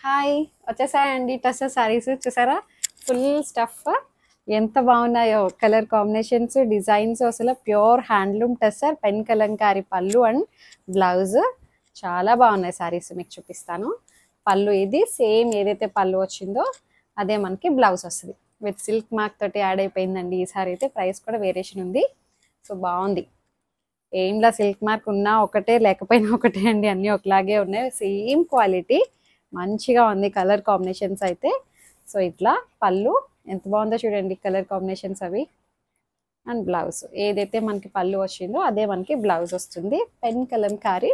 Hi! వచ్చేసాయండి tussar saris చూసారా? Full stuff ఎంత బాగున్నాయో కలర్ కాంబినేషన్స్, డిజైన్స్ అసలు pure handloom tussar pen Kalamkari పళ్ళు అండ్ బ్లౌజ్ చాలా బాగున్నాయి శారీస్ మీకు చూపిస్తాను. పళ్ళు ఇది సేమ్ ఏదైతే పళ్ళు వచ్చిందో అదే మనకి బ్లౌజ్ వస్తుంది. విత్ సిల్క్ మార్క్ తోటి యాడ్ అయిపోయిందండి. ఈసారి అయితే ప్రైస్ కూడా వేరియేషన్ ఉంది. సో బాగుంది. ఏంలా సిల్క్ మార్క్ ఉన్నా ఒకటే లేకపోయినా ఒకటే అండి, అన్నీ ఒకలాగే ఉన్నాయి. సేమ్ క్వాలిటీ మంచిగా ఉంది కలర్ కాంబినేషన్స్ అయితే. సో ఇట్లా పళ్ళు ఎంత బాగుందో చూడండి, కలర్ కాంబినేషన్స్ అవి. అండ్ బ్లౌజ్ ఏదైతే మనకి పళ్ళు వచ్చిందో అదే మనకి బ్లౌజ్ వస్తుంది. Pen Kalamkari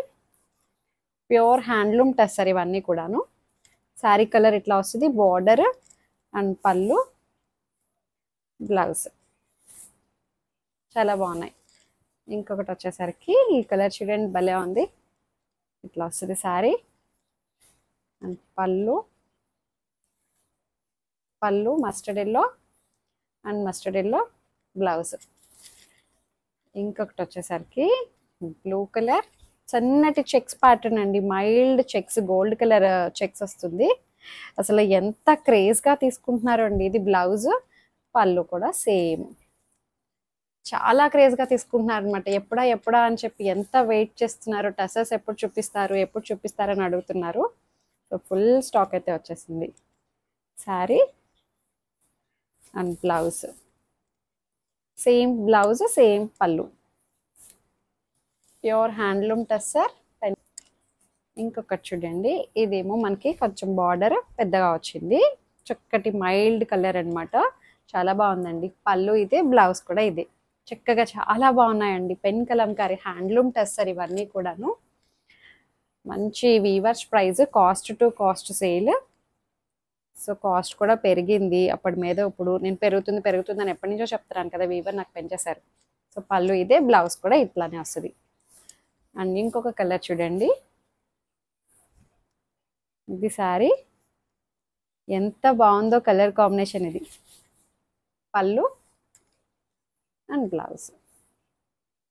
pure handloom tussar ఇవన్నీ కూడాను. శారీ కలర్ ఇట్లా వస్తుంది, బార్డర్ అండ్ పళ్ళు బ్లౌజ్ చాలా బాగున్నాయి. ఇంకొకటి వచ్చేసరికి ఈ కలర్ చూడండి భలే ఉంది. ఇట్లా వస్తుంది శారీ అండ్ పళ్ళు mustard yellow and mustard yellow blouse. ఇంకొకటి వచ్చేసరికి బ్లూ కలర్ సన్నటి చెక్స్ ప్యాటర్న్ అండి, mild checks, gold colour checks వస్తుంది. అసలు ఎంత క్రేజ్గా తీసుకుంటున్నారు అండి. ఇది బ్లౌజ్, పళ్ళు కూడా సేమ్ చాలా క్రేజ్గా తీసుకుంటున్నారు అనమాట. ఎప్పుడా అని చెప్పి ఎంత వెయిట్ చేస్తున్నారు. టసర్స్ ఎప్పుడు చూపిస్తారని అడుగుతున్నారు. సో ఫుల్ స్టాక్ అయితే వచ్చేసింది. Sari and blouse same blouse same పళ్ళు, ప్యూర్ హ్యాండ్లూమ్ టస్సర్ పెన్. ఇంకొకటి చూడండి, ఇదేమో మనకి కొంచెం బార్డర్ పెద్దగా వచ్చింది, చక్కటి మైల్డ్ కలర్ అనమాట. చాలా బాగుందండి. పళ్ళు ఇదే, బ్లౌజ్ కూడా ఇదే. చక్కగా చాలా బాగున్నాయండి. పెన్ కలంకారీ హ్యాండ్లూమ్ టస్సర్ ఇవన్నీ కూడాను. మంచి weavers price, cost to cost sale. So cost కూడా పెరిగింది అప్పటి మీద. ఇప్పుడు నేను పెరుగుతుంది అని ఎప్పటి నుంచో చెప్తున్నాను కదా, వీవర్ నాకు పెంచేశారు. సో పళ్ళు ఇదే, బ్లౌజ్ కూడా ఇట్లానే వస్తుంది. అండ్ ఇంకొక కలర్ చూడండి, ఇది శారీ ఎంత బాగుందో కలర్ కాంబినేషన్. ఇది పళ్ళు అండ్ బ్లౌజ్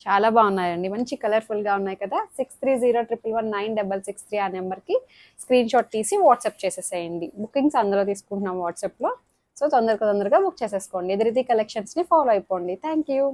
చాలా బాగున్నాయండి. మంచి కలర్ఫుల్గా ఉన్నాయి కదా. 6301119663 ఆ నెంబర్కి స్క్రీన్ షాట్ తీసి వాట్సాప్ చేసేసేయండి. బుకింగ్స్ అందులో తీసుకుంటున్నాం వాట్సాప్లో. సో తొందరగా బుక్ చేసేసుకోండి. ఎదురీతి కలెక్షన్స్ని ఫాలో అయిపోండి. Thank you.